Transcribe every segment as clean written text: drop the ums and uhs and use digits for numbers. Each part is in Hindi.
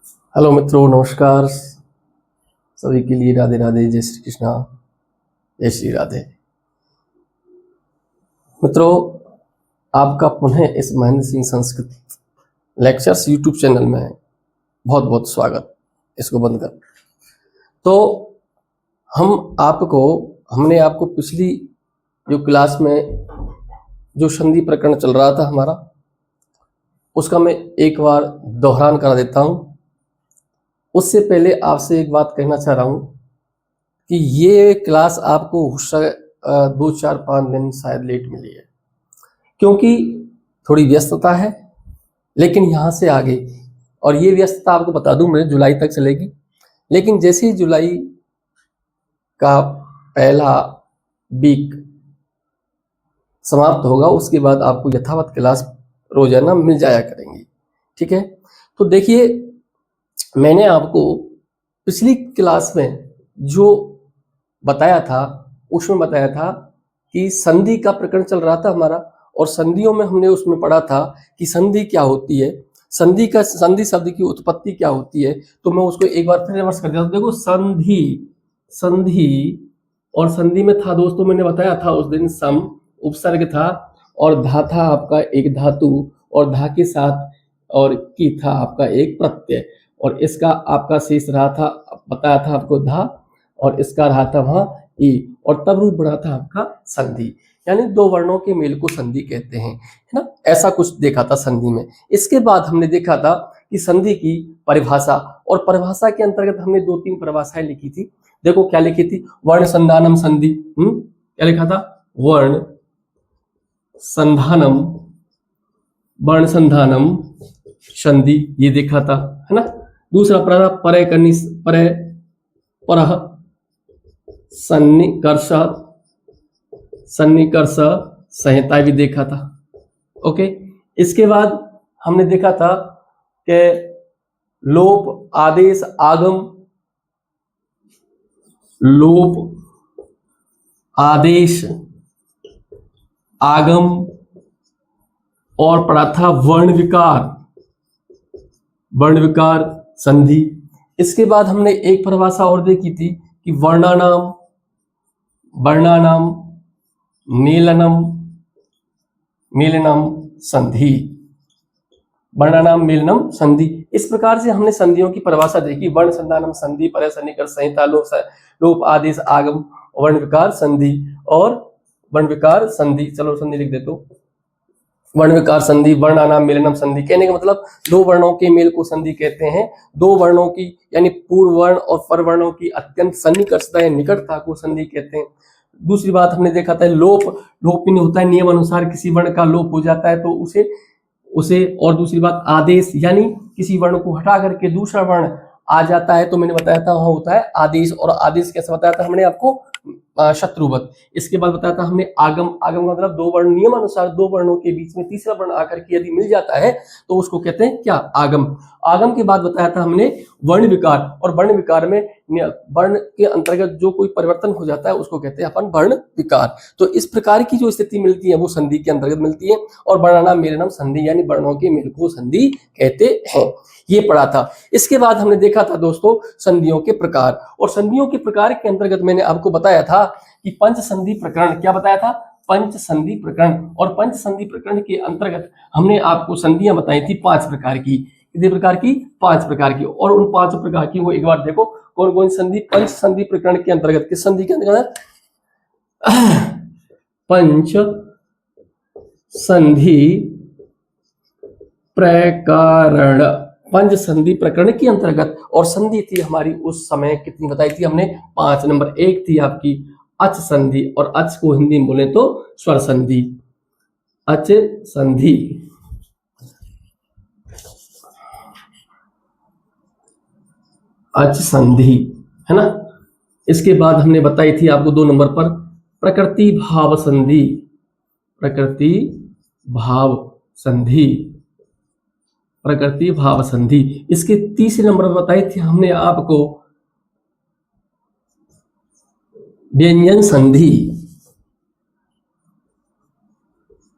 हेलो मित्रों, नमस्कार। सभी के लिए राधे राधे, जय श्री कृष्णा, जय श्री राधे। मित्रों, आपका पुनः इस Mahendra Singh Sanskrit lectures YouTube channel में बहुत बहुत स्वागत। इसको बंद कर। तो हमने आपको पिछली जो क्लास में जो संधि प्रकरण चल रहा था हमारा, उसका मैं एक बार दोहरान करा देता हूं। उससे पहले आपसे एक बात कहना चाह रहा हूं कि ये क्लास आपको 2 4 5 दिन शायद लेट मिली है, क्योंकि थोड़ी व्यस्तता है। लेकिन यहाँ से आगे, और ये व्यस्तता आपको बता दूं मैं, जुलाई तक चलेगी। लेकिन जैसे ही जुलाई का पहला वीक समाप्त होगा, उसके बाद आपको यथावत क्लास रोजाना मिल जाया करेंगी। ठीक है। तो देखिए, मैंने आपको पिछली क्लास में जो बताया था, उसमें बताया था कि संधि का प्रकरण चल रहा था हमारा, और संधियों में हमने उसमें पढ़ा था कि संधि क्या होती है, संधि शब्द की उत्पत्ति क्या होती है। तो मैं उसको एक बार फिर रिवर्स कर देता हूं। देखो, संधि और संधि में था दोस्तों, मैंने बताया था उस दिन, सम उपसर्ग था, और धा था आपका एक धातु, और धा के साथ और की था आपका एक प्रत्यय, और इसका आपका शेष रहा था, बताया था आपको, धा, और इसका रहा था वहां ई, और तब रूप बना था आपका संधि। यानी दो वर्णों के मेल को संधि कहते हैं, है ना। ऐसा कुछ देखा था संधि में। इसके बाद हमने देखा था कि संधि की परिभाषा, और परिभाषा के अंतर्गत हमने 2 3 परिभाषाएं लिखी थी। देखो क्या लिखी थी, वर्ण संधानम संधि। क्या लिखा था, वर्ण संधानम, वर्ण संधानम संधि, ये देखा था, है ना। दूसरा पढ़ा परय करनी, परय परह सन्निकर्ष, सन्निकर्ष संहिता भी देखा था। ओके। इसके बाद हमने देखा था कि लोप आदेश आगम, लोप आदेश आगम, और पढ़ा था वर्ण विकार, वर्ण विकार संधि। इसके बाद हमने एक परिभाषा और देखी थी कि वर्णानाम, वर्णानाम मेलनम, मेलनम संधि, वर्णानाम मेलनम संधि। इस प्रकार से हमने संधियों की परिभाषा देखी। वर्ण संधानम संधि, परय सन्निकर्ष संहिता, लोप आदेश आगम, वर्ण विकार संधि, और वर्ण विकार संधि। चलो संधि लिख देता हूं, वर्ण विकार संधि, वर्णानाम मेलनम संधि। कहने का मतलब दो वर्णों के मेल को संधि कहते हैं। दो वर्णों की यानी पूर्व वर्ण और पर वर्णों की अत्यंत सन्निकर्षता या निकटता को संधि कहते हैं। दूसरी बात हमने देखा था लोप, लोपिन होता है, नियम अनुसार किसी वर्ण का लोप हो जाता है तो उसे उसे और दूसरी बात आदेश, यानी किसी वर्ण को हटा करके दूसरा वर्ण आ जाता है, तो मैंने बताया था वहां होता है आदेश। और आदेश कैसे बताया था हमने आपको, शत्रुवत। इसके बाद बताया था हमने आगम, आगम का मतलब दो वर्ण, नियम अनुसार दो वर्णों के बीच में तीसरा वर्ण आकर के यदि मिल जाता है तो उसको कहते हैं क्या, आगम। आगम के बाद बताया था हमने वर्ण विकार, और वर्ण विकार में वर्ण के अंतर्गत जो कोई परिवर्तन हो जाता है उसको कहते हैं अपन वर्ण विकार। तो इस प्रकार की जो स्थिति मिलती है वो संधि के अंतर्गत मिलती है। और वर्णानाम मेलनम संधि, यानी वर्णों के मेल को संधि कहते हैं। ये पढ़ा था। इसके बाद हमने देखा था दोस्तों संधियों के प्रकार, और संधियों के प्रकार के अंतर्गत मैंने आपको बताया था कि पंच संधि प्रकरण। क्या बताया था, पंच संधि प्रकरण। और पंच संधि प्रकरण के अंतर्गत हमने आपको संधियां बताई थी 5 प्रकार की। कितने प्रकार की, 5 प्रकार की। और उन 5 प्रकार की वो एक बार देखो कौन कौन संधि पंच संधि प्रकरण के अंतर्गत, किस संधि के अंतर्गत, पंच संधि प्रकरण, पंच संधि प्रकरण के अंतर्गत। और संधि थी हमारी उस समय कितनी बताई थी हमने, 5। नंबर 1 थी आपकी अच संधि, और अच को हिंदी में बोले तो स्वर संधि, अच संधि। अच संधि, है ना। इसके बाद हमने बताई थी आपको 2 नंबर पर प्रकृति भाव संधि, प्रकृति भाव संधि, प्रकृति भाव संधि। इसके तीसरे नंबर पर बताई थी हमने आपको व्यंजन संधि,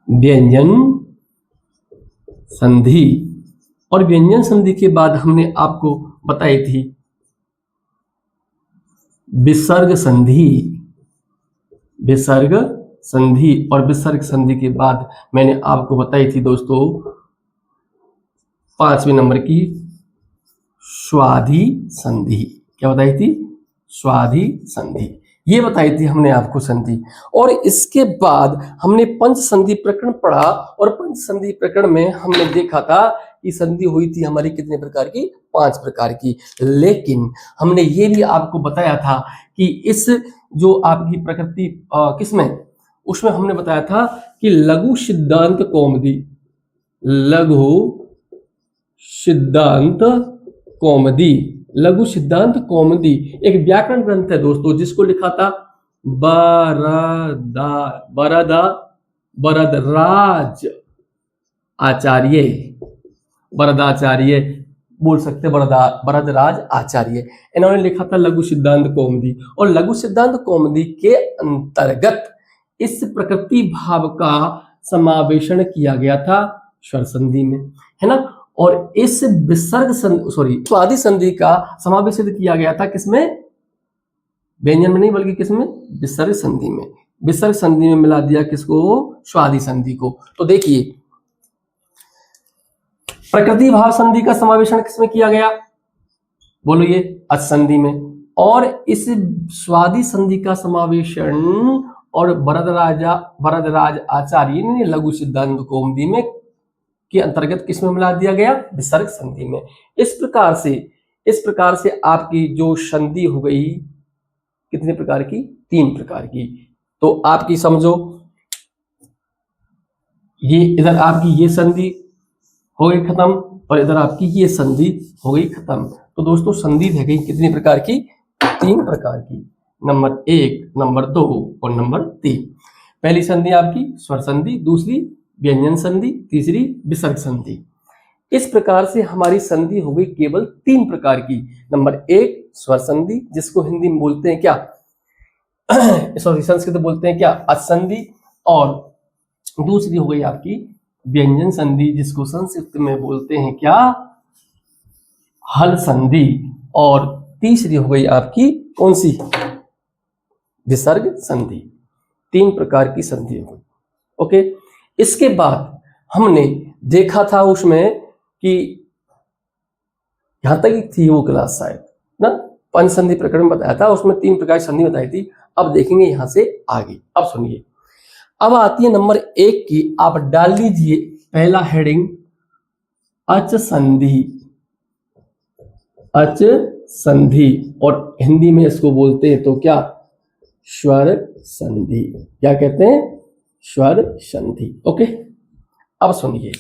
व्यंजन संधि। और व्यंजन संधि के बाद हमने आपको बताई थी विसर्ग संधि। विसर्ग संधि और विसर्ग संधि के बाद मैंने आपको बताई थी दोस्तों 5वें नंबर की स्वाधि संधि। क्या बताई थी? स्वाधि संधि। ये बताई थी हमने आपको संधि। और इसके बाद हमने पंच संधि प्रकरण पढ़ा और पंच संधि प्रकरण में हमने देखा था कि संधि हुई थी हमारी कितने प्रकार की? 5 प्रकार की। लेकिन हमने ये भी आपको बताया था कि इस जो आपकी प्रकृति किसमें, उसमें हमने बताया था कि लघु सिद्धांत कौमुदी, लघु सिद्धांत कौमुदी, लघु सिद्धांत कौमुदी एक व्याकरण ग्रंथ है दोस्तों, जिसको लिखा था वरदराज आचार्य, वरदाचार्य बोल सकते, वरदराज आचार्य। इन्होंने लिखा था लघु सिद्धांत कौमुदी। और लघु सिद्धांत कौमुदी के अंतर्गत इस प्रकृति भाव का समावेशन किया गया था स्वर संधि में, है ना। और इस विसर्ग स्वादि संधि का समावेशन किया गया था किसमें? व्यंजन में नहीं, बल्कि किसमें? विसर्ग संधि में। विसर्ग संधि में मिला दिया किसको? स्वादि संधि को। तो देखिए प्रकृति भाव संधि का समावेशन किसमें किया गया? बोलो ये अच संधि में। और इस स्वादि संधि का समावेशन और वरदराज आचार्य ने लघु सिद्धांत कौमुदी में के अंतर्गत किसमें मिला दिया गया? विसर्ग संधि में। इस प्रकार से आपकी जो संधि हो गई कितने प्रकार की? 3 प्रकार की। तो आपकी समझो ये इधर आपकी ये संधि हो गई खत्म और इधर आपकी ये संधि हो गई खत्म। तो दोस्तों संधि रह गई कितनी प्रकार की? 3 प्रकार की। नंबर 1, नंबर 2 और नंबर 3। पहली संधि आपकी स्वर संधि, दूसरी व्यंजन संधि, तीसरी विसर्ग संधि। इस प्रकार से हमारी संधि हो गई केवल 3 प्रकार की। नंबर 1 स्वर संधि, जिसको हिंदी में बोलते हैं क्या? सॉरी संस्कृत में बोलते हैं क्या? अच संधि। और दूसरी हो गई आपकी व्यंजन संधि, जिसको संस्कृत में बोलते हैं क्या? हल संधि। और तीसरी हो गई आपकी कौन सी? विसर्ग संधि। 3 प्रकार की संधि हो गई। ओके। इसके बाद हमने देखा था उसमें कि यहां तक थी वो क्लास शायद ना, पंच संधि प्रकरण बताया था, उसमें 3 प्रकार की संधि बताई थी। अब देखेंगे यहां से आगे। अब सुनिए, अब आती है नंबर 1 की। आप डाल लीजिए पहला हेडिंग अच संधि। अच संधि और हिंदी में इसको बोलते हैं तो क्या? स्वर संधि। क्या कहते हैं? स्वर संधि। ओके। अब सुनिए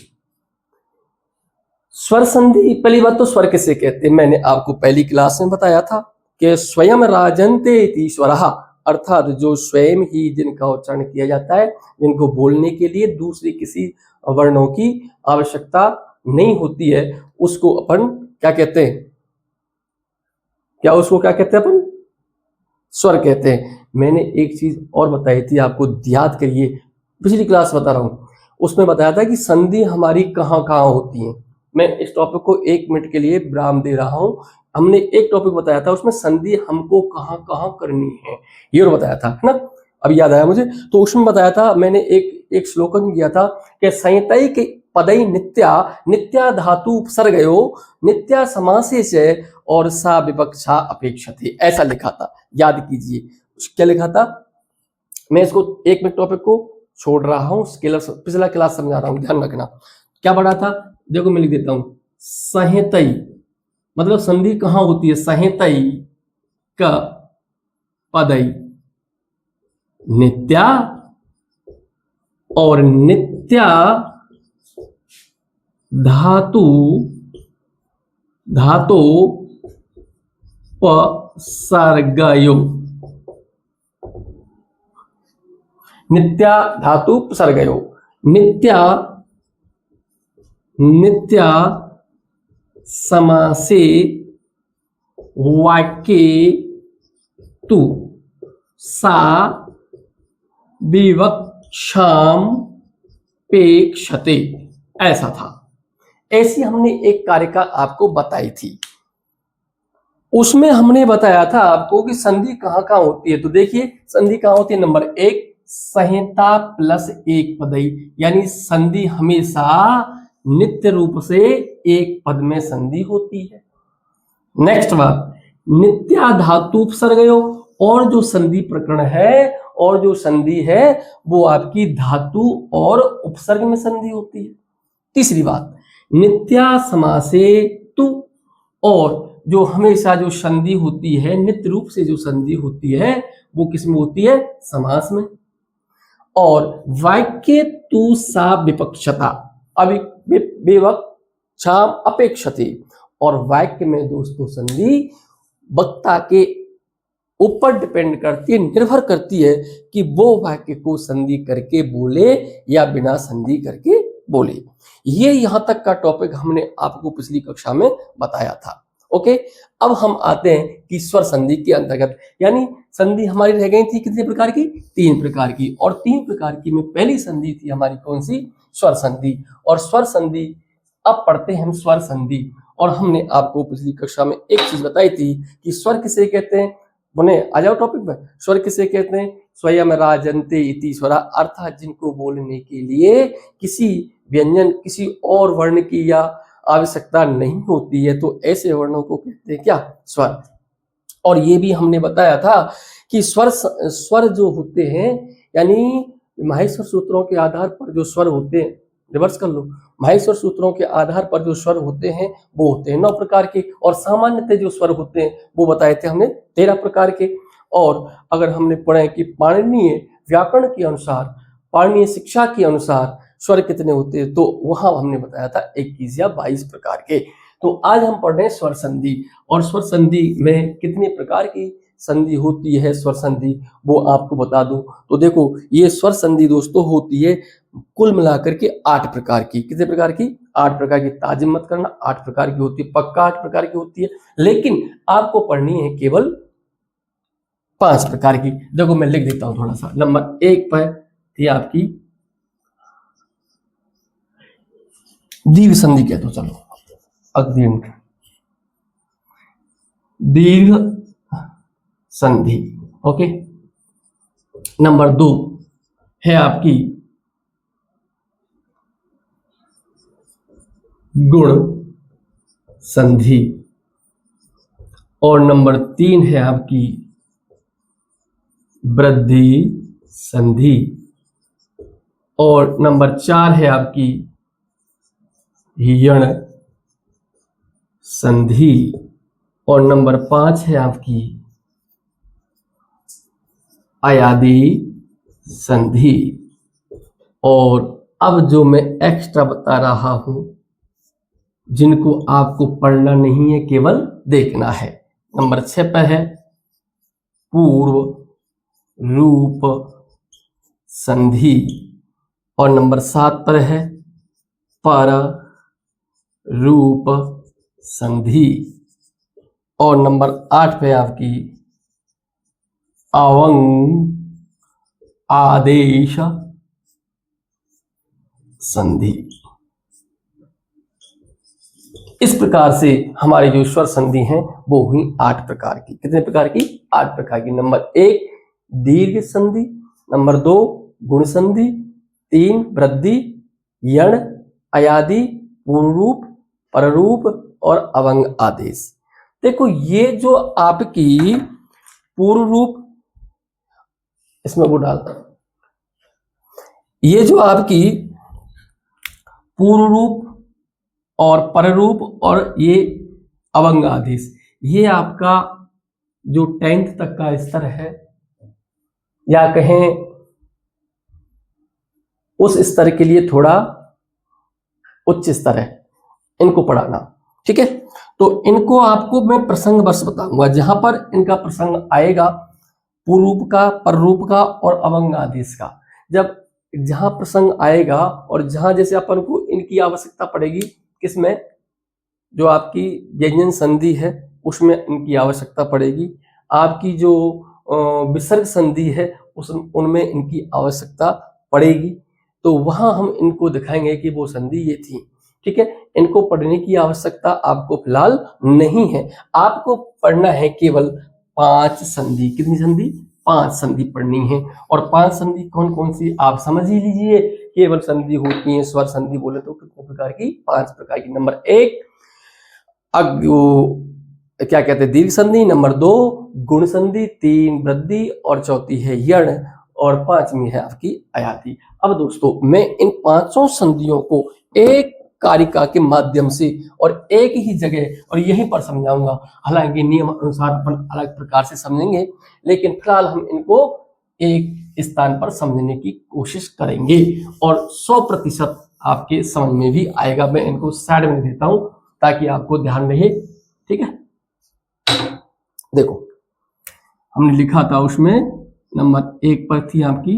स्वर संधि। पहली बात तो स्वर किसे कहते हैं? मैंने आपको पहली क्लास में बताया था कि स्वयं राजन्ते इति स्वरः, अर्थात जो स्वयं ही जिनका उच्चारण किया जाता है, जिनको बोलने के लिए दूसरी किसी वर्णों की आवश्यकता नहीं होती है, उसको अपन क्या कहते हैं? क्या उसको क्या कहते हैं अपन? स्वर कहते हैं। मैंने एक चीज और बताई थी आपको, याद करिए, पिछली क्लास बता रहा हूं, उसमें बताया था कि संधि हमारी कहां कहां होती है। मैं इस टॉपिक को 1 मिनट के लिए विराम दे रहा हूं। हमने एक टॉपिक बताया था, उसमें संधि हमको कहां कहां करनी है ये और बताया था, है ना। अब याद आया मुझे। तो उसमें बताया था मैंने एक श्लोकन किया था कि संहिताई के पदई नित्या धातु उपसर्गयो नित्या समासे से और सा विवक्षा अपेक्षते, ऐसा लिखा था। याद कीजिए क्या लिखा था। मैं इसको 1 मिनट टॉपिक को छोड़ रहा हूं, पिछला क्लास समझा रहा हूं, ध्यान रखना। क्या पढ़ा था? देखो मैं लिख देता हूं। संहितई मतलब संधि कहां होती है? संहितई का पदई नित्या और नित्या धातु उपसर्गयो, नित्या धातु उपसर्गयो, नित्या समासे वाक्ये तु सा विवक्षाम पेक्षते, ऐसा था। ऐसी हमने एक कारिका आपको बताई थी, उसमें हमने बताया था आपको कि संधि कहाँ कहाँ होती है। तो देखिए संधि कहाँ होती है, नंबर 1 संहिता प्लस एक पदई, यानी संधि हमेशा नित्य रूप से एक पद में संधि होती है। नेक्स्ट बात, नित्या धातु उपसर्गयो, और जो संधि प्रकरण है और जो संधि है वो आपकी धातु और उपसर्ग में संधि होती है। तीसरी बात, नित्या समासे तु, और जो हमेशा जो संधि होती है नित्य रूप से जो संधि होती है वो किसमें होती है, समास में। और वाक्य तु सा विपक्षता विवक्षाम अपेक्षते, और वाक्य में दोस्तों संधि वक्ता के ऊपर डिपेंड करती है, निर्भर करती है कि वो वाक्य को संधि करके बोले या बिना संधि करके बोले। ये यहां तक का टॉपिक हमने आपको पिछली कक्षा में बताया था। ओके, अब हम आते हैं कि स्वर संधि के अंतर्गत, यानी संधि हमारी रह गई थी कितने प्रकार की, 3 प्रकार की, और 3 प्रकार की में पहली संधि थी हमारी कौन सी, स्वर संधि। और स्वर संधि अब पढ़ते हैं हम स्वर संधि। और हमने आपको पिछली कक्षा में एक चीज बताई थी कि स्वर किसे कहते हैं, उन्हें आ जाओ टॉपिक पे, स्वर किसे कहते हैं, स्वयं राजन्ते इति स्वरा, अर्थात जिनको बोलने के लिए किसी व्यंजन किसी और वर्ण की या आवश्यकता नहीं होती है, तो ऐसे वर्णों को कहते हैं क्या, स्वर। और ये भी हमने बताया था कि स्वर जो होते हैं, यानी माहेश्वर सूत्रों के आधार पर जो स्वर होते हैं, रिवर्स कर लो, माहेश्वर सूत्रों के आधार पर जो स्वर होते हैं वो होते हैं 9 प्रकार के, और सामान्यतः जो स्वर होते हैं वो बताए थे हमने 13 प्रकार के। और अगर हमने पढ़े कि पाणिनीय व्याकरण के अनुसार, पाणिनीय शिक्षा के अनुसार स्वर कितने होते हैं, तो वहां हमने बताया था 21 या 22 प्रकार के। तो आज हम पढ़ रहे हैं स्वर संधि, और स्वर संधि में कितने प्रकार की संधि होती है, स्वर संधि वो आपको बता दूं। तो देखो ये स्वर संधि दोस्तों होती है कुल मिलाकर के 8 प्रकार की। कितने प्रकार की, 8 प्रकार की। ताजिम मत करना, 8 प्रकार की होती है, पक्का 8 प्रकार की होती है, लेकिन आपको पढ़नी है केवल 5 प्रकार की। देखो मैं लिख देता हूं थोड़ा सा। नंबर 1 पर थी आपकी दीर्घ संधि, कह दो चलो, अग्रीम दीर्घ संधि। ओके, नंबर 2 है आपकी गुण संधि, और नंबर 3 है आपकी वृद्धि संधि, और नंबर 4 है आपकी यण संधि, और नंबर 5 है आपकी अयादी संधि। और अब जो मैं एक्स्ट्रा बता रहा हूं जिनको आपको पढ़ना नहीं है, केवल देखना है। नंबर 6 पर है पूर्व रूप संधि, और नंबर 7 पर है पर रूप संधि, और नंबर 8 पे आपकी अवंग आदेश संधि। इस प्रकार से हमारी जो स्वर संधि हैं वो हुई 8 प्रकार की। कितने प्रकार की, 8 प्रकार की। नंबर 1 दीर्घ संधि, नंबर 2 गुण संधि, 3 वृद्धि, यण, अयादी, पूर्ण रूप, पररूप और अवंग आदेश। देखो ये जो आपकी पूर्ण रूप, इसमें वो डालता, ये जो आपकी पूर्ण रूप और पररूप और ये अवंग आदेश, ये आपका जो 10th तक का स्तर है, या कहें उस स्तर के लिए थोड़ा उच्च स्तर है, इनको पढ़ाना। ठीक है, तो इनको आपको मैं प्रसंग बस बताऊंगा, जहां पर इनका प्रसंग आएगा पूर्व रूप का, पररूप का और अवंग आदेश का। जब जहां प्रसंग आएगा और जहां जैसे अपन को इनकी आवश्यकता पड़ेगी, किसमें, जो आपकी व्यंजन संधि है उसमें इनकी आवश्यकता पड़ेगी, आपकी जो विसर्ग संधि है उनमें इनकी आवश्यकता पड़ेगी, तो वहां हम इनको दिखाएंगे कि वो संधि ये थी। ठीक है, इनको पढ़ने की आवश्यकता आपको फिलहाल नहीं है। आपको पढ़ना है केवल 5 संधि। कितनी संधि? 5 संधि पढ़नी है। और 5 संधि कौन कौन सी आप समझ ही लीजिए। केवल संधि होती है, स्वर संधि बोले तो कितने प्रकार की? 5 प्रकार की। नंबर 1 क्या कहते हैं? दीर्घ संधि। नंबर 2 गुण संधि। 3 वृद्धि और चौथी है यण और 5वीं है आपकी अयाति। अब दोस्तों मैं इन 5 संधियों को एक कारिका के माध्यम से और एक ही जगह और यहीं पर समझाऊंगा। हालांकि नियम अनुसार अपन अलग प्रकार से समझेंगे, लेकिन फिलहाल हम इनको एक स्थान पर समझने की कोशिश करेंगे और 100% आपके समझ में भी आएगा। मैं इनको साइड में देता हूं ताकि आपको ध्यान रहे। ठीक है, देखो हमने लिखा था उसमें नंबर 1 पर थी आपकी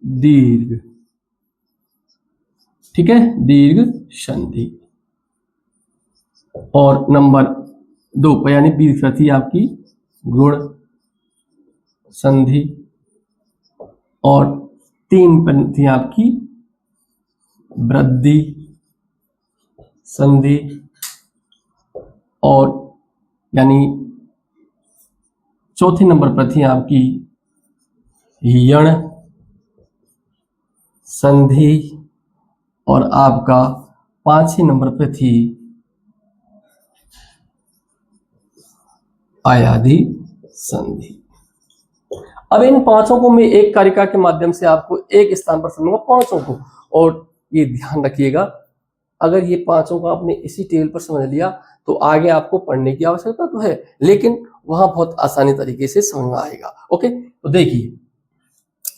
दीर्घ, ठीक है, दीर्घ संधि। और नंबर 2 पर यानी बीच पर थी आपकी गुण संधि। और 3 पर थी आपकी वृद्धि संधि। और यानी चौथे नंबर पर थी आपकी यण संधि। और आपका 5वें नंबर पे थी अयाधि संधि। अब इन 5 को मैं एक कारिका के माध्यम से आपको एक स्थान पर समझूंगा 5 को। और ये ध्यान रखिएगा, अगर ये 5 को आपने इसी टेबल पर समझ लिया तो आगे आपको पढ़ने की आवश्यकता तो है, लेकिन वहां बहुत आसानी तरीके से समझ में आएगा। ओके, तो देखिए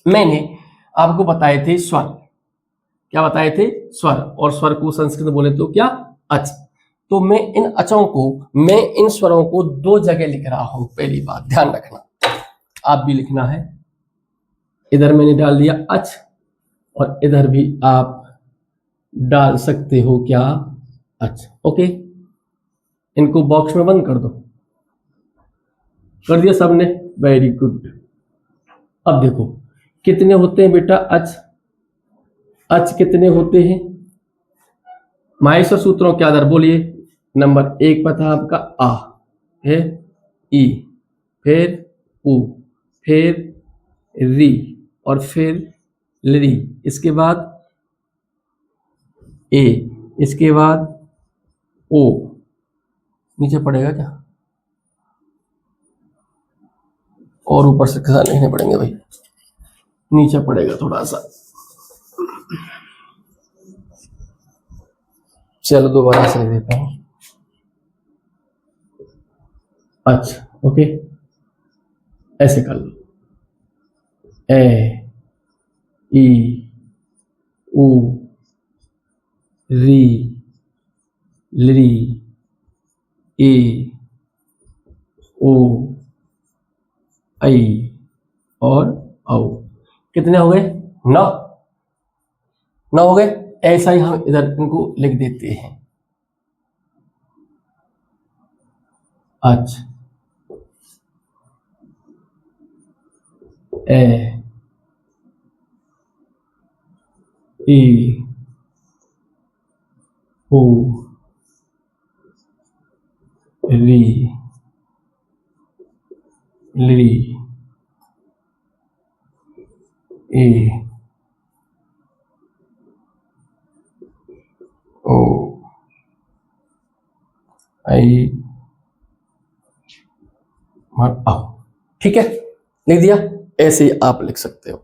मैंने आपको बताए थे स्वर। क्या बताए थे? स्वर। और स्वर को संस्कृत बोले तो क्या? अच। तो मैं इन स्वरों को 2 जगह लिख रहा हूं। पहली बात ध्यान रखना, आप भी लिखना है। इधर मैंने डाल दिया अच और इधर भी आप डाल सकते हो क्या? अच। ओके, इनको बॉक्स में बंद कर दो। कर दिया सबने? Very good. अब देखो कितने होते हैं बेटा अच? अच कितने होते हैं? माहेश्वर सूत्रों के आधार बोलिए। नंबर 1 पर था आपका आ, फिर ई, फिर उ, फिर री और फिर लरी। इसके बाद ए, इसके बाद ओ। नीचे पड़ेगा क्या? और ऊपर से लिखने पड़ेंगे भाई, नीचे पड़ेगा थोड़ा सा। चलो दोबारा से लिख देता हूं। अच्छा, ओके, ऐसे कर लो। ए, ई, उ, री, लरी, ए, ओ, आई और औ। कितने हो गए? 9। 9 हो गए। ऐसा ही हम इधर इनको लिख देते हैं। अच्छा, ए, ई, उ, री, लरी, ए, ओ, आई और औ। ठीक है, लिख दिया। ऐसे ही आप लिख सकते हो।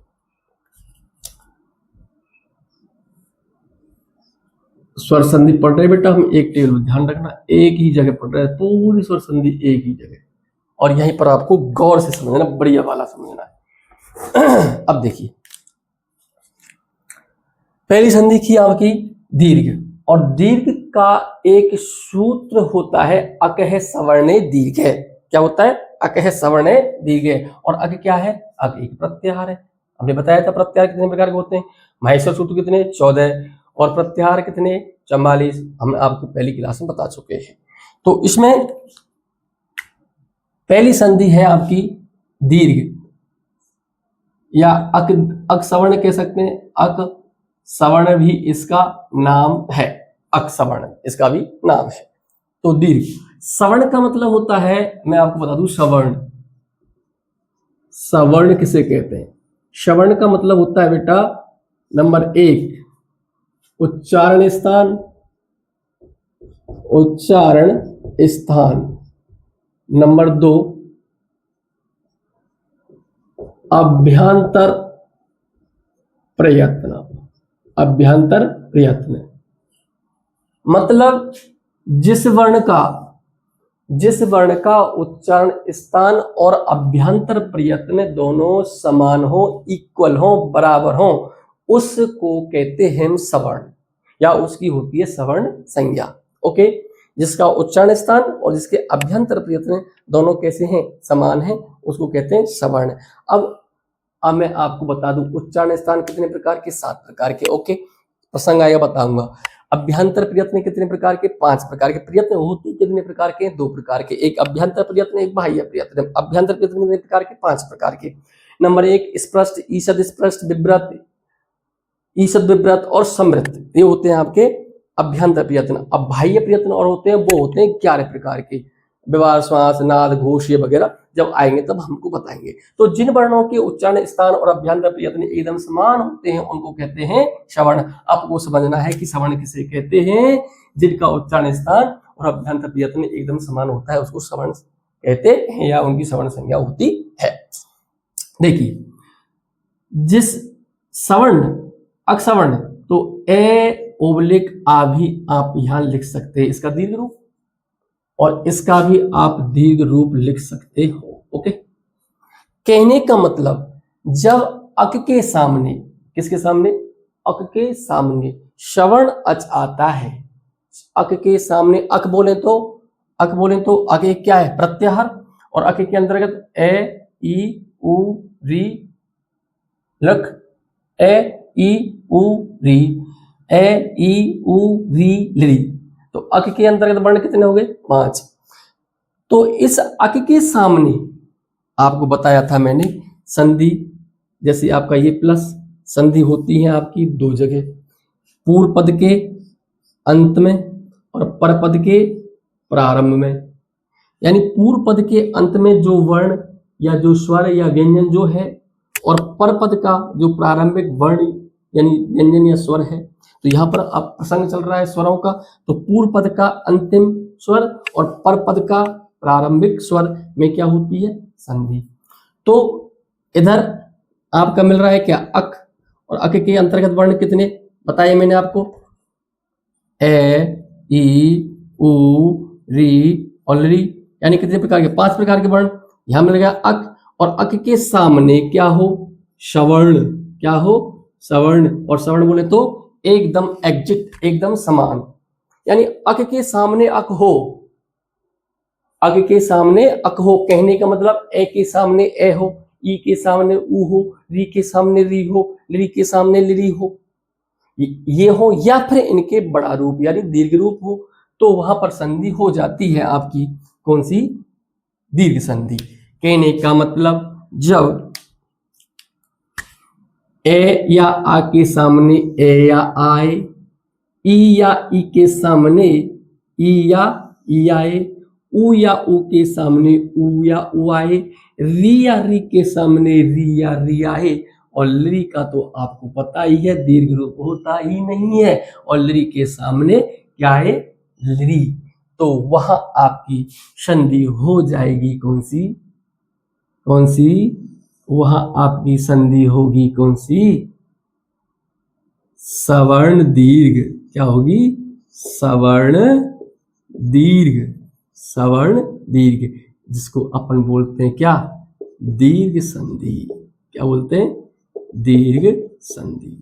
स्वर संधि पढ़ रहे बेटा हम एक टेबल में, ध्यान रखना एक ही जगह पढ़ रहे हैं, पूरी स्वर संधि एक ही जगह। और यहीं पर आपको गौर से समझना, बढ़िया वाला समझना है। अब देखिए पहली संधि की आपकी दीर्घ। और दीर्घ का एक सूत्र होता है अकह सवर्णे दीर्घ है। क्या होता है? अकह सवर्णे दीर्घ है। और अक क्या है? अक एक प्रत्याहार है। हमने बताया था प्रत्याहार कितने प्रकार के होते हैं। माहेश्वर सूत्र कितने? 14। और प्रत्याहार कितने? 44। हम आपको पहली क्लास में बता चुके हैं। तो इसमें पहली संधि है आपकी दीर्घ या अक सवर्ण कह सकते हैं। अक सवर्ण भी इसका नाम है, अकसवर्ण इसका भी नाम है। तो दीर्घ सवर्ण का मतलब होता है, मैं आपको बता दूं, सवर्ण, सवर्ण किसे कहते हैं? सवर्ण का मतलब होता है बेटा, नंबर 1 उच्चारण स्थान, उच्चारण स्थान। नंबर 2 अभ्यांतर प्रयत्न, अभ्यांतर प्रयत्न मतलब जिस वर्ण का उच्चारण स्थान और अभ्यांतर प्रयत्न दोनों समान हो, इक्वल हो, बराबर हो, उसको कहते हैं हम सवर्ण, या उसकी होती है सवर्ण संज्ञा। ओके, जिसका उच्चारण स्थान और जिसके अभ्यंतर प्रयत्न दोनों कैसे हैं? समान हैं, उसको कहते हैं सवर्ण। अब मैं आपको बता दूं उच्चारण स्थान कितने प्रकार के? 7 प्रकार के। ओके, प्रसंग आएगा बताऊंगा। अभ्यंतर प्रयत्न कितने प्रकार के? 5 प्रकार के। प्रयत्न होते कितने प्रकार के? 2 प्रकार के, एक अभ्यंतर प्रयत्न, एक बाह्य प्रयत्न। अभ्यंतर प्रयत्न कितने प्रकार के? 5 प्रकार के। नंबर 1 स्पष्ट, ईषद स्पष्ट, विव्रत, ईषद विव्रत और समृद्ध, ये होते हैं आपके अभ्यंतर प्रयत्न। अब बाह्य प्रयत्न और होते हैं, वो होते हैं 11 प्रकार के, व्यवहार, श्वास, नाद, घोष, ये वगैरह जब आएंगे तब हमको बताएंगे। तो जिन वर्णों के उच्चारण स्थान और अभ्यंतर प्रयत्न एकदम समान होते हैं उनको कहते हैं सवर्ण। आपको समझना है कि सवर्ण किसे कहते हैं? जिनका उच्चारण स्थान और अभ्यंतर प्रयत्न एकदम समान होता है उसको सवर्ण कहते हैं, या उनकी सवर्ण संज्ञा होती है। देखिए, जिस सवर्ण, अकसवर्ण, तो ए ओब्लिक आ भी आप यहां लिख सकते हैं, इसका दीर्घ रूप, और इसका भी आप दीर्घ रूप लिख सकते हो। ओके, कहने का मतलब जब अक के सामने, किसके सामने? अक के सामने श्रवण अच आता है, अक के सामने अक बोले तो, अक एक क्या है? प्रत्याहार, और अक के अंतर्गत ए ई उ री लख, ए ई उ री, ए ई उ री ली। तो अक के अंतर्गत वर्ण कितने हो गए? 5। तो इस अक के सामने आपको बताया था मैंने संधि, जैसे आपका ये प्लस संधि होती है आपकी 2 जगह, पूर्व पद के अंत में और पर पद के प्रारंभ में। यानी पूर्व पद के अंत में जो वर्ण या जो स्वर या व्यंजन जो है, और पर पद का जो प्रारंभिक वर्ण यानी व्यंजन या स्वर है, तो यहाँ पर अब प्रसंग चल रहा है स्वरों का, तो पूर्व पद का अंतिम स्वर और पर पद का प्रारंभिक स्वर में क्या होती है? संधि। तो इधर आपका मिल रहा है क्या? अक, और अक के अंतर्गत वर्ण कितने बताए मैंने आपको? ए ई उ री और ली, यानी कितने प्रकार के? 5 प्रकार के वर्ण। यहां मिल गया अक, और अक के सामने क्या हो? सवर्ण, क्या हो? सवर्ण। और सवर्ण बोले तो एकदम एग्जैक्ट, एकदम समान, यानी अक के सामने अक हो, अक के सामने अक हो, कहने का मतलब ए के सामने ए हो, ई के सामने ऊ हो, री के सामने री हो, ली के सामने लिरी हो, ये हो, या फिर इनके बड़ा रूप यानी दीर्घ रूप हो, तो वहां पर संधि हो जाती है आपकी, कौन सी? दीर्घ संधि। कहने का मतलब जब ए या आ के सामने ए या आए, ई या ई के सामने ई या ई आए, ऊ या ऊ के सामने ऊ या ऊ आए, री या री के सामने री या री आए, और ली का तो आपको पता ही है दीर्घ रूप होता ही नहीं है, और ली के सामने क्या है? ली। तो वहां आपकी संधि हो जाएगी कौन सी? कौन सी? वहां आपकी संधि होगी कौन सी? सवर्ण दीर्घ। क्या होगी? सवर्ण दीर्घ, सवर्ण दीर्घ, जिसको अपन बोलते हैं क्या? दीर्घ संधि। क्या बोलते हैं? दीर्घ संधि।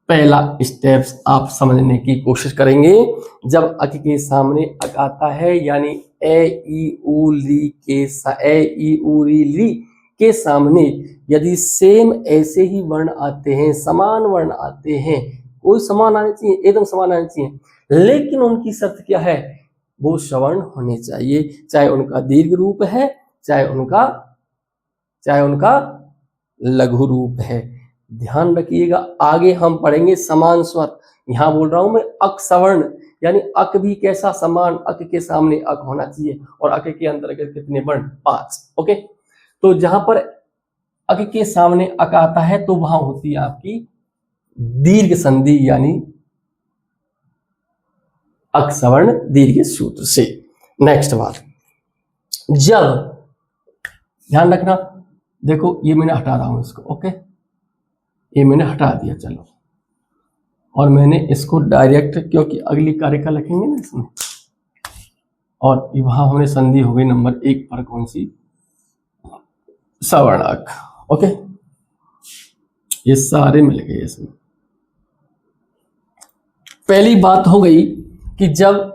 पहला स्टेप्स आप समझने की कोशिश करेंगे। जब अक के सामने अक आता है, यानी ए ई उ ली के ए ई उ री ली के सामने यदि सेम ऐसे ही वर्ण आते हैं, समान वर्ण आते हैं, कोई समान आने चाहिए, एकदम समान आने चाहिए, लेकिन उनकी शर्त क्या है? वो सवर्ण होने चाहिए, चाहे उनका दीर्घ रूप है, चाहे उनका लघु रूप है। ध्यान रखिएगा, आगे हम पढ़ेंगे समान स्वर। यहाँ बोल रहा हूं मैं अक सवर्ण, यानी अक भी कैसा, समान, अक के सामने अक होना चाहिए, और अक के अंतर्गत कितने वर्ण, 5। ओके, तो जहां पर अक के सामने अक आता है तो वहां होती है आपकी दीर्घ संधि, यानी अक सवर्ण दीर्घ सूत्र से। नेक्स्ट बात, जब, ध्यान रखना, देखो ये मैंने हटा रहा हूं इसको, ओके, ये मैंने हटा दिया, चलो, और मैंने इसको डायरेक्ट, क्योंकि अगली कारिका लिखेंगे ना इसमें, और वहां हमने संधि हो गई नंबर 1 पर, कौन सी, सवर्ण अक। ओके, ये सारे मिल गए इसमें। पहली बात हो गई कि जब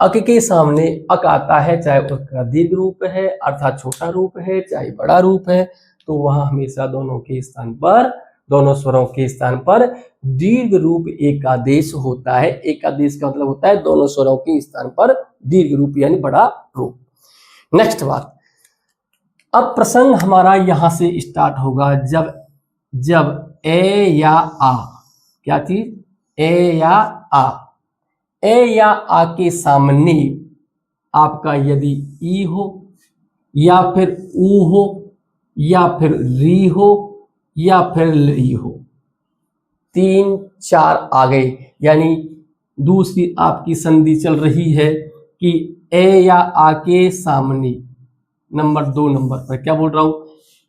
अक के सामने अक आता है, चाहे उसका दीर्घ रूप है अर्थात छोटा रूप है, चाहे बड़ा रूप है, तो वहां हमेशा दोनों के स्थान पर, दोनों स्वरों के स्थान पर दीर्घ रूप एकादेश होता है। एकादेश का मतलब होता है दोनों स्वरों के स्थान पर दीर्घ रूप यानी बड़ा रूप। नेक्स्ट बात, अब प्रसंग हमारा यहां से स्टार्ट होगा, जब ए या आ, क्या चीज, ए या आ, ए या आ के सामने आपका यदि ई हो, या फिर ऊ हो, या फिर री हो, या फिर ली हो, 3 4 आ गए, यानी दूसरी आपकी संधि चल रही है कि ए या आ के सामने, नंबर 2 नंबर पर क्या बोल रहा हूं,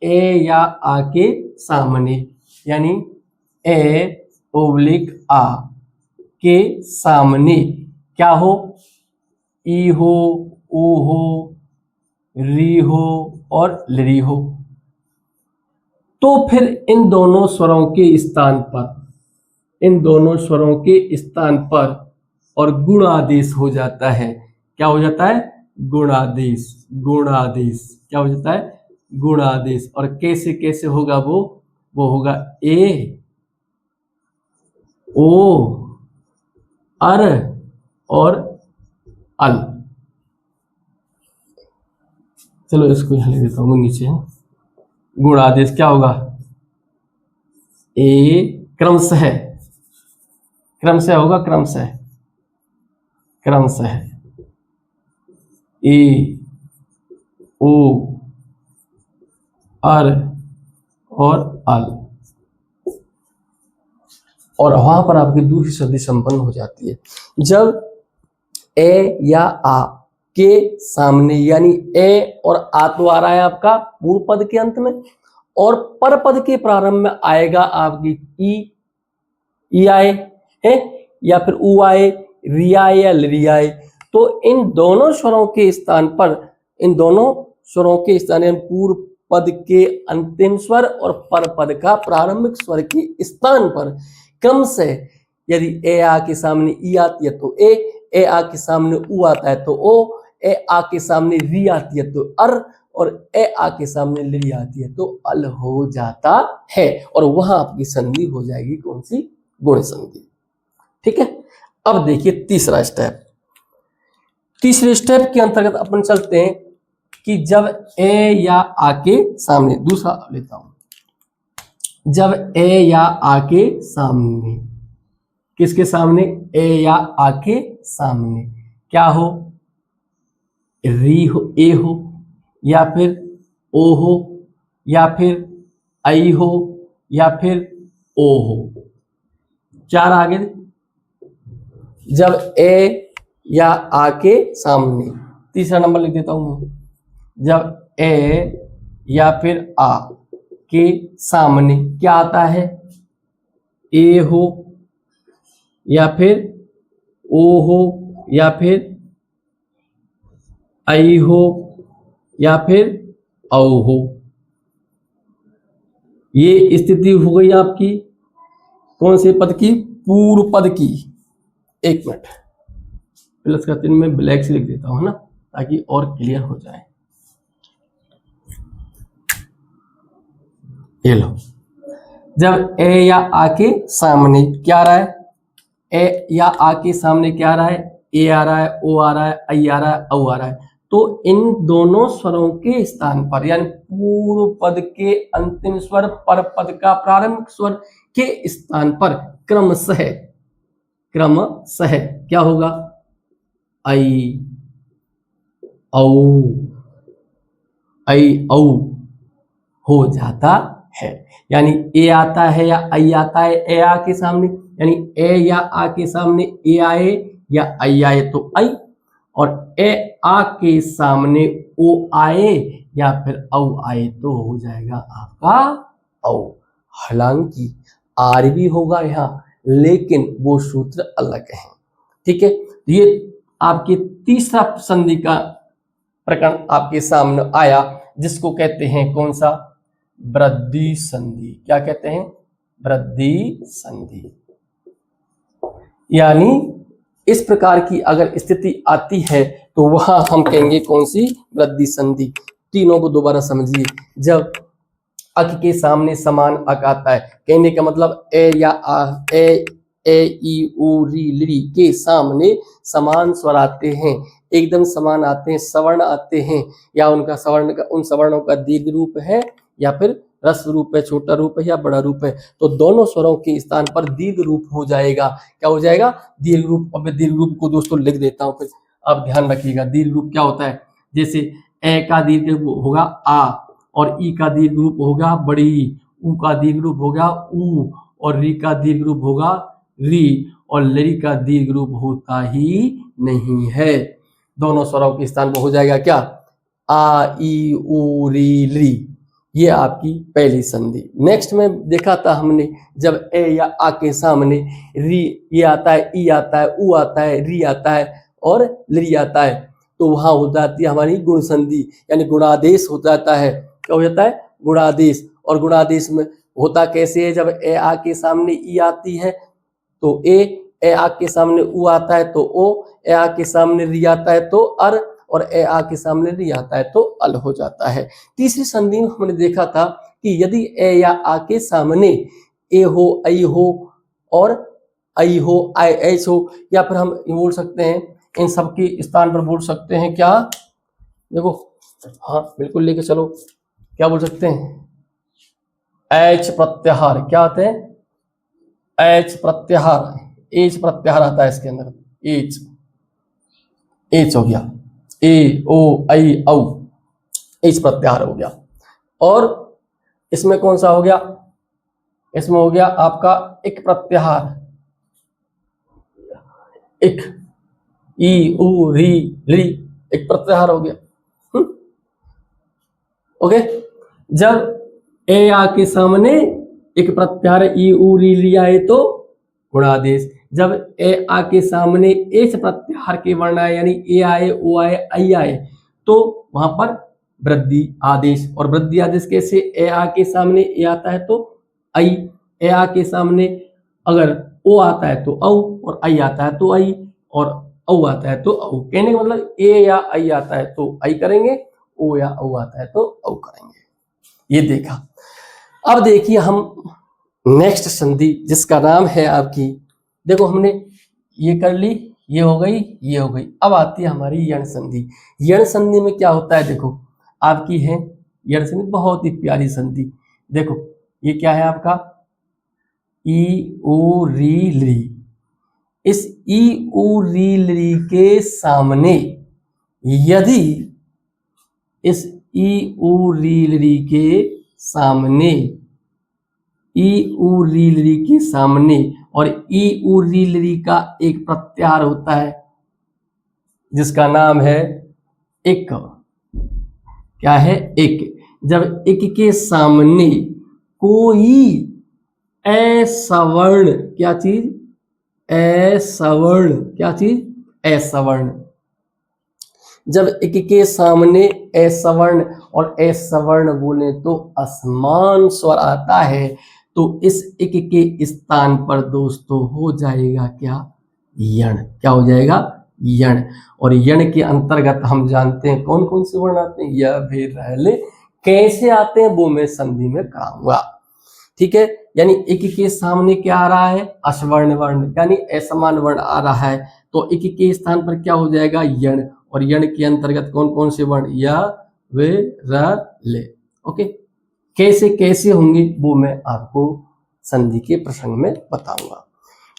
ए या आ के सामने, यानी ए ओब्लिक आ के सामने क्या हो, ई हो, ऊ हो, री हो और लरी हो, तो फिर इन दोनों स्वरों के स्थान पर, इन दोनों स्वरों के स्थान पर और गुणादेश हो जाता है। क्या हो जाता है, गुणादेश, गुणादेश क्या हो जाता है, गुणादेश। और कैसे कैसे होगा वो होगा ए, ओ, अर और अल। चलो इसको यहां लिख देता हूं नीचे, गुणादेश क्या होगा, ए क्रमशः, क्रमशः होगा, क्रमशः, क्रमशः ए, ओ, अर और अल, और वहां पर आपकी दूसरी संधि संपन्न हो जाती है। जब ए या आ के सामने, यानी ए और आ तो आ रहा है आपका पूर्व पद के अंत में, और पर पद के प्रारंभ में आएगा आपकी ई आए है, या फिर ऊ आए, री आए या लरी आए, तो इन दोनों स्वरों के स्थान पर, इन दोनों स्वरों के स्थान, पूर्व पद के अंतिम स्वर और पर पद का प्रारंभिक स्वर के स्थान पर क्रम से, यदि ए आ के सामने ई आती है तो ए आ के सामने ऊ आता है तो ओ, ए आ के सामने री आती है तो अर, और ए आ के सामने लरी आती है तो अल हो जाता है, और वहां आपकी संधि हो जाएगी कौन सी, गुण संधि। ठीक है, अब देखिए तीसरा स्टेप। तीसरे स्टेप के अंतर्गत अपन चलते हैं कि जब ए या आ के सामने, दूसरा लेता हूं, जब ए या आ के सामने, किसके सामने, ए या आ के सामने क्या हो, री हो, ए हो, या फिर ओ हो, या फिर आई हो, या फिर ओ हो, 4 आगे। जब ए या आ के सामने, तीसरा नंबर लिख देता हूं, जब ए या फिर आ के सामने क्या आता है, ए हो, या फिर ओ हो, या फिर आई हो, या फिर औ हो, ये स्थिति हो गई आपकी कौन से पद की, पूर्व पद की। एक मिनट, प्लस का चिन्ह में ब्लैक से लिख देता हूं ना, ताकि और क्लियर हो जाए। ये लो, जब ए या आ के सामने क्या आ रहा है, ए या आ के सामने क्या आ रहा है, ए आ रहा है, ओ आ रहा है, आई आ रहा है, औ आ रहा है, तो इन दोनों स्वरों के स्थान पर यानी पूर्व पद के अंतिम स्वर पर पद का प्रारंभिक स्वर के स्थान पर क्रमशः क्या होगा? ऐ औ हो जाता है। यानी ए आता है या आई आता है ए आ के सामने, यानी ए या आ के सामने ए आए या आई आए तो आई, और ए आ के सामने ओ आए या फिर औ आए तो हो जाएगा आपका औ। हालांकि आर भी होगा यहाँ, लेकिन वो सूत्र अलग है। ठीक है, ये आपके तीसरा संधि का प्रकरण आपके सामने आया, जिसको कहते हैं कौन सा? वृद्धि संधि। क्या कहते हैं? वृद्धि संधि। यानी इस प्रकार की अगर स्थिति आती है तो वहां हम कहेंगे कौन सी? वृद्धि संधि। तीनों को दोबारा समझिए। जब अक के सामने समान अक आता है, कहने का मतलब ए या आ, ए ई उ री ली के सामने समान स्वर आते हैं, एकदम समान आते हैं, सवर्ण आते हैं, या उनका सवर्ण का उन सवर्णों का दीर्घ रूप है या फिर ह्रस्व रूप है, छोटा रूप है या बड़ा रूप है, तो दोनों स्वरों के स्थान पर दीर्घ रूप हो जाएगा। क्या हो जाएगा? दीर्घ रूप। अब दीर्घ रूप को दोस्तों लिख देता हूं, फिर आप ध्यान रखिएगा। दीर्घ रूप क्या होता है? जैसे ए का दीर्घ रूप होगा आ, और ई का दीर्घ रूप होगा बड़ी, उ का दीर्घ रूप होगा ऊ, और री का दीर्घ रूप होगा री, और लरी का दीर्घ रूप होता ही नहीं है। दोनों स्वरों के स्थान पर हो जाएगा क्या? आ ई उ री ली। ये आपकी पहली संधि। नेक्स्ट में देखा था हमने, जब ए या आ के सामने री ये आता है, ई आता है, उ आता है, री आता है और लरी आता है, तो वहां हो जाती है हमारी गुण संधि, यानी गुणादेश हो जाता है। क्या हो जाता है? गुणादेश। और गुणादेश में होता कैसे है? जब ए आ के सामने ई आती है तो ए आ के सामने उ आता है तो ओ, ए आ के सामने री आता है तो अर, और ए आ के सामने री आता है तो अल हो जाता है। तीसरी संधि में हमने देखा था कि यदि ए या आ के सामने ए हो, आई हो, और आई हो, आई एच हो, या फिर हम बोल सकते हैं इन सब के स्थान पर बोल सकते हैं क्या? देखो, हाँ बिल्कुल लेके चलो। क्या बोल सकते हैं? एच प्रत्याहार। क्या आते हैं? एच प्रत्याहार। एच प्रत्याहार आता है इसके अंदर। एच हो गया, ए ओ आई औ, एच प्रत्याहार हो गया। और इसमें कौन सा हो गया? इसमें हो गया आपका इक प्रत्याहार। इक, ई उ री ली, एक प्रत्याहार हो गया। ओके, जब ए आ के सामने एक प्रत्याहार ई उ री ली आए तो गुणादेश। जब ए आ के सामने एच प्रत्याहार के वर्ण आए, यानी ए आए, ओ आए, आई आए, तो वहां पर वृद्धि आदेश। और वृद्धि आदेश कैसे? ए आ के सामने ए आता है तो आई, ए आ के सामने अगर ओ आता है तो औ, और आई आता है तो आई, और औ आता है तो औ। कहने का मतलब ए या आई आता है तो आई करेंगे, ओ या औ आता है तो औ करेंगे। ये देखा। अब देखिए हम नेक्स्ट संधि, जिसका नाम है आपकी, देखो हमने ये कर ली, ये हो गई, ये हो गई। अब आती है हमारी यण संधि। यण संधि में क्या होता है? देखो आपकी है यण संधि, बहुत ही प्यारी संधि। देखो ये क्या है आपका? ई उ री ली। इस ई उ री ली के सामने यदि इस ई उ री ली के सामने ई उ री ली के सामने और ई उ री ली का एक प्रत्याहार होता है जिसका नाम है इक। क्या है? इक। जब इक के सामने कोई असवर्ण, क्या चीज? असवर्ण। क्या चीज? असवर्ण। जब इक के सामने असवर्ण, और असवर्ण बोले तो असमान स्वर आता है, तो इस इक के स्थान पर दोस्तों हो जाएगा क्या? यण। क्या हो जाएगा? यण। और यण के अंतर्गत हम जानते हैं कौन कौन से वर्ण आते हैं, य भे रह ले। कैसे आते हैं वो मैं संधि में कराऊंगा। ठीक है, यानी इक के सामने क्या आ रहा है? असवर्ण वर्ण, यानी असमान वर्ण आ रहा है, तो इक के स्थान पर क्या हो जाएगा? यण। और यण के अंतर्गत कौन कौन से वर्ण, या वे र ले। ओके, कैसे कैसे होंगे वो मैं आपको संधि के प्रसंग में बताऊंगा।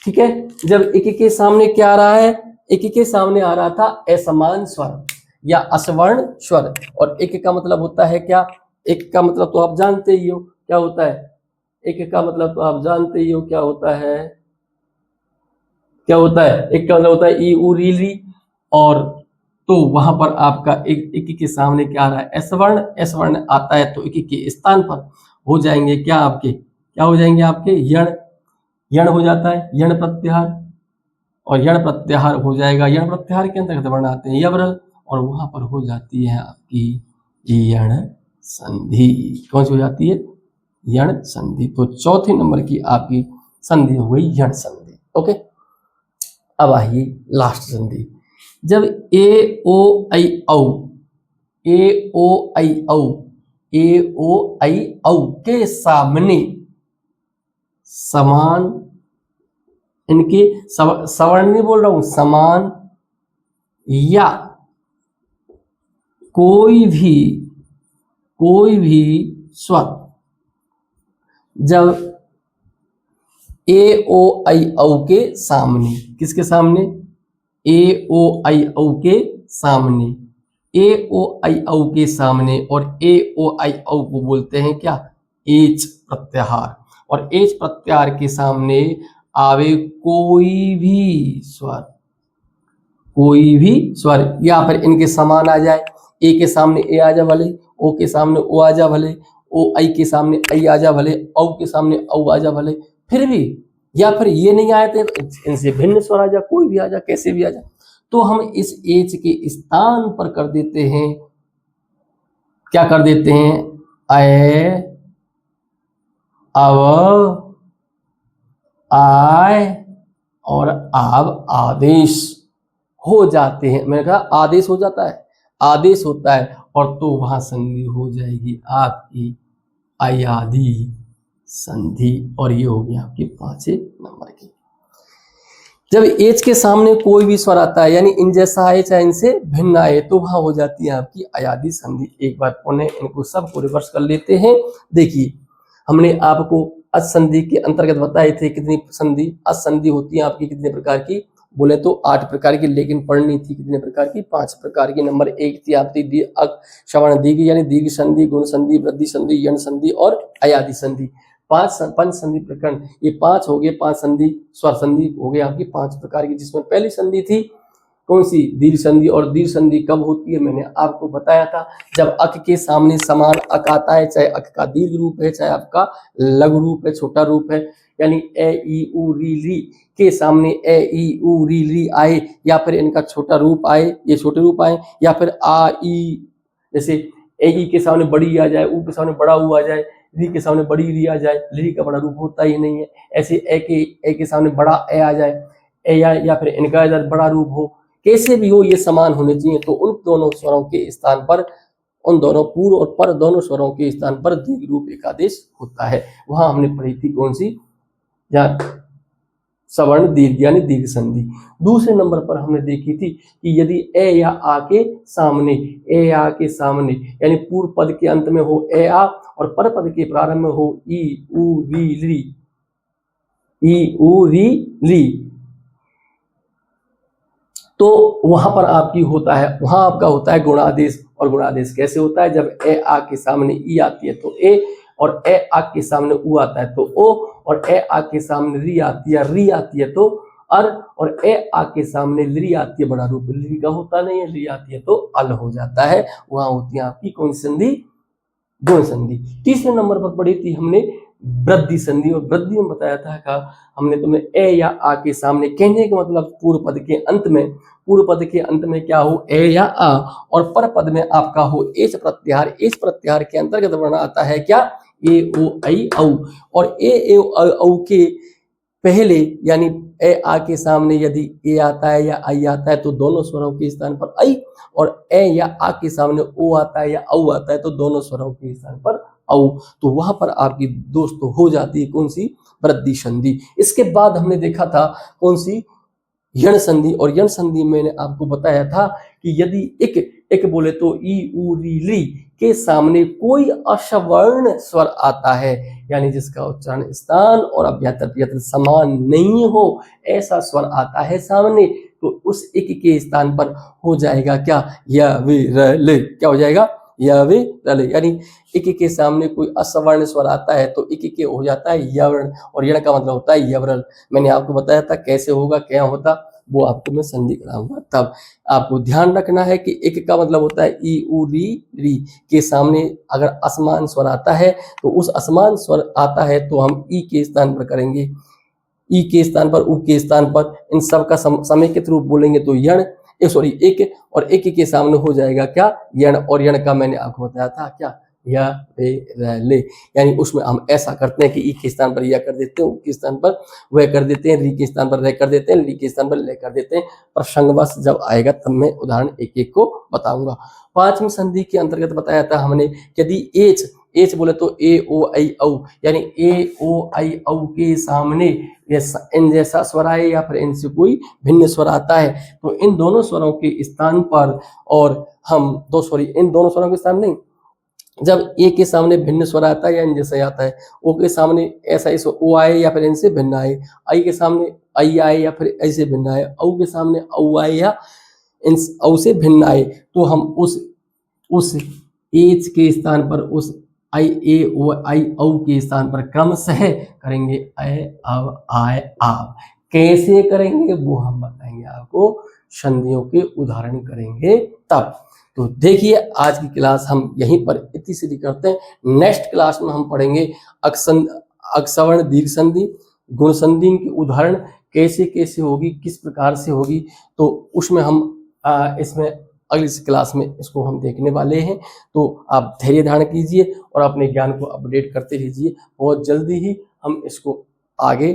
ठीक है, जब एक के सामने क्या आ रहा है, एक के सामने आ रहा था असमान स्वर या असवर्ण स्वर, और एक का मतलब होता है क्या, एक का मतलब तो आप जानते ही हो क्या होता है, एक का मतलब तो आप जानते ही हो क्या होता है, क्या होता है, एक का मतलब होता है ई उ री ली, और तो वहां पर आपका एक के सामने क्या आ रहा है, असवर्ण, असवर्ण आता है तो एक के स्थान पर हो जाएंगे क्या आपके, क्या हो जाएंगे आपके, यण, यण हो जाता है, यण प्रत्याहार, और यण प्रत्याहार हो जाएगा, यण प्रत्याहार के अंतर्गत वर्ण आते हैं यवरल, और वहां पर हो जाती है आपकी यण संधि। कौन सी हो जाती है, यण संधि। तो चौथे नंबर की आपकी संधि हो गई यण संधि। ओके, अब आइए लास्ट संधि, जब ए ओ आई औ, ए ओ आई औ, ए ओ आई औ के सामने समान, इनके सवर्ण नहीं बोल रहा हूं, समान या कोई भी स्वर, जब ए ओ आई औ के सामने, किसके सामने, ए ओ आई औ के सामने, ए ओ आई औ के सामने, और ए ओ आई औ को बोलते हैं क्या, एच प्रत्याहार, और एच प्रत्याहार के सामने आवे कोई भी स्वर, कोई भी स्वर, या फिर इनके समान आ जाए, ए के सामने ए आ जा भले, ओ के सामने ओ आ जा भले, ओ आई के सामने आई आ जा भले, औ के सामने औ आ जा भले, फिर भी, या फिर ये नहीं आए थे इनसे भिन्न स्वर आ जा, कोई भी आ जा, कैसे भी आ जा, तो हम इस एच के स्थान पर कर देते हैं, क्या कर देते हैं, अय, अव, आय और आव आदेश हो जाते हैं। मैंने कहा आदेश हो जाता है, आदेश होता है, और तो वहां संधि हो जाएगी आपकी अयादि संधि, और ये हो गया आपके 5वें नंबर की। जब एच के सामने कोई भी स्वर आता है, यानी इन जैसा आए चाहे इनसे भिन्न आए, तो वहां हो जाती है आपकी अयादि संधि। एक बार पुनः इनको सबको रिवर्स कर लेते हैं। देखिए, हमने आपको अच संधि के अंतर्गत बताए थे कितनी संधि, अच संधि होती है आपकी कितने प्रकार की, बोले तो 8 प्रकार की, लेकिन पढ़नी थी कितने प्रकार की, 5 प्रकार की। नंबर 1 थी आपकी श्रवण दीर्घ, यानी दीर्घ संधि, गुण संधि, वृद्धि संधि, यण संधि और अयादि संधि। 5 पंच संधि प्रकरण, ये 5 हो गए, 5 संधि, स्वर संधि हो गई आपकी 5 प्रकार की, जिसमें पहली संधि थी कौन सी, दीर्घ संधि। और दीर्घ संधि कब होती है, मैंने आपको बताया था, जब अक के सामने समान अक आता है, चाहे अक का दीर्घ रूप है, चाहे आपका लघु रूप है, छोटा रूप है, यानी ए ई उ री ली के सामने ए ई उ री ली आए, या फिर इनका छोटा रूप आए, ये छोटे रूप आए, या फिर आ ई, जैसे ए ई के सामने बड़ी आ जाए, ऊ के सामने बड़ा ऊ आ जाए, री के सामने बड़ी री आ जाए, ली का बड़ा रूप होता ही नहीं है। ऐसे ए के सामने बड़ा ए आ जाए, ए या फिर इनका इधर बड़ा रूप हो, कैसे भी हो ये समान होने चाहिए। तो उन दोनों स्वरों के स्थान पर, उन दोनों पूर्व और पर दोनों स्वरों के स्थान पर दीर्घ रूप एकादेश होता है। वहां हमने पढ़ी थी कौन सी, सवर्ण दीर्घ यानी दीर्घ संधि। दूसरे नंबर पर हमने देखी थी कि यदि ए या आ के सामने, ए आ के सामने यानी पूर्व पद के अंत में हो ए आ, और पर पद के प्रारंभ में हो ई उ री ली, ई उ री ली, तो वहां पर आपकी होता है, वहां आपका होता है गुणादेश। और गुणादेश कैसे होता है, जब ए आ के सामने ई आती है तो ए, और ए आ के सामने उ आता है तो ओ, और ए आ के सामने री आती है तो अर, और ए आ के सामने ली आती है बड़ा रूप, ली का होता नहीं है, ली आती है तो अल हो जाता है। वहां होती है आपकी कौन संधि, गुण संधि। तीसरे नंबर पर पढ़ी थी हमने वृद्धि संधि, और वृद्धि में बताया था हमने तुम्हें ए या आ के सामने, कहने का मतलब पूर्व पद के अंत में, पूर्व पद के अंत में क्या हो ए या आ, और पर पद में आपका हो एच प्रत्याहार। एच प्रत्याहार के अंतर्गत बना आता है क्या, ए ओ आई औ, और ए औ के पहले यानी ए आ के सामने यदि ए आता है या आई आता है तो दोनों स्वरों के स्थान पर आई, और ए या आ के सामने ओ आता है या औ आता है तो दोनों स्वरों के स्थान पर औ, तो वहां पर आपकी दोस्तों हो जाती है कौन सी, वृद्धि संधि। इसके बाद हमने देखा था कौन सी, यण संधि। और यण संधि मैंने आपको बताया था कि यदि एक बोले तो ई उ री ली के सामने कोई अश्वर्ण स्वर आता है, यानी जिसका उच्चारण स्थान और अभ्यंतर समान नहीं हो, ऐसा स्वर आता है सामने, तो उस एक के स्थान पर हो जाएगा क्या, य वे र ले, क्या हो जाएगा, य वे र ले। यानी एक के सामने कोई असवर्ण स्वर आता है तो एक के हो जाता है यवर्ण, और यण का मतलब होता है यवरल। मैंने आपको बताया था कैसे होगा, क्या होता, वो आपको मैं संधि कराऊंगा तब। आपको ध्यान रखना है कि एक का मतलब होता है ई उ री री के सामने अगर असमान स्वर आता है तो उस असमान स्वर आता है तो हम ई के स्थान पर करेंगे, ई के स्थान पर, उ के स्थान पर, इन सब का समेकित रूप बोलेंगे तो यण, सॉरी एक, और एक के सामने हो जाएगा क्या, यण। और यण का मैंने आपको बताया था क्या, या वे र ले। यानी उसमें हम ऐसा करते हैं कि ई के स्थान पर या कर देते हैं, उ के स्थान पर वह कर देते हैं, री के स्थान पर रह कर देते हैं, ली के स्थान पर ले कर देते हैं। प्रसंगवश जब आएगा तब मैं उदाहरण एक एक को बताऊंगा। पांचवी संधि के अंतर्गत बताया था हमने, यदि एच बोले तो ए ओ आई औ, यानी ए ओ आई औ के सामने इन जैसा स्वर आए या फिर इनसे कोई भिन्न स्वर आता है तो इन दोनों स्वरों के स्थान पर, और हम इन दोनों स्वरों के स्थान नहीं, जब ए के सामने भिन्न स्वर आता है या इन जैसा आता है, ओ के सामने ऐसा इस ओ आए या फिर इनसे भिन्न आए, आई के सामने आई आए या फिर ऐसे भिन्न आए, औ के सामने औ आए या इन औ से भिन्न आए, तो हम उस एच के स्थान पर, उस आई ए ओ आई औ के स्थान पर क्रमशः करेंगे अ अब आय आव। कैसे करेंगे वो हम बताएंगे आपको, संधियों के उदाहरण करेंगे तब। तो देखिए आज की क्लास हम यहीं पर इतनी सी करते हैं। नेक्स्ट क्लास में हम पढ़ेंगे अक्षवर्ण दीर्घ संधि, गुण संधि की उदाहरण कैसे कैसे होगी, किस प्रकार से होगी, तो उसमें हम इसमें अगली क्लास में इसको हम देखने वाले हैं। तो आप धैर्य धारण कीजिए और अपने ज्ञान को अपडेट करते रहिए। बहुत जल्दी ही हम इसको आगे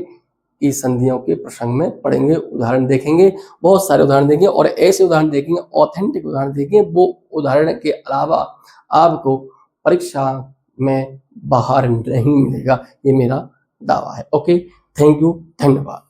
की संधियों के प्रसंग में पढ़ेंगे, उदाहरण देखेंगे, बहुत सारे उदाहरण देखेंगे और ऐसे उदाहरण देखेंगे, ऑथेंटिक उदाहरण देखेंगे। वो उदाहरण के अलावा आपको परीक्षा में बाहर नहीं मिलेगा, ये मेरा दावा है। ओके, थैंक यू, धन्यवाद।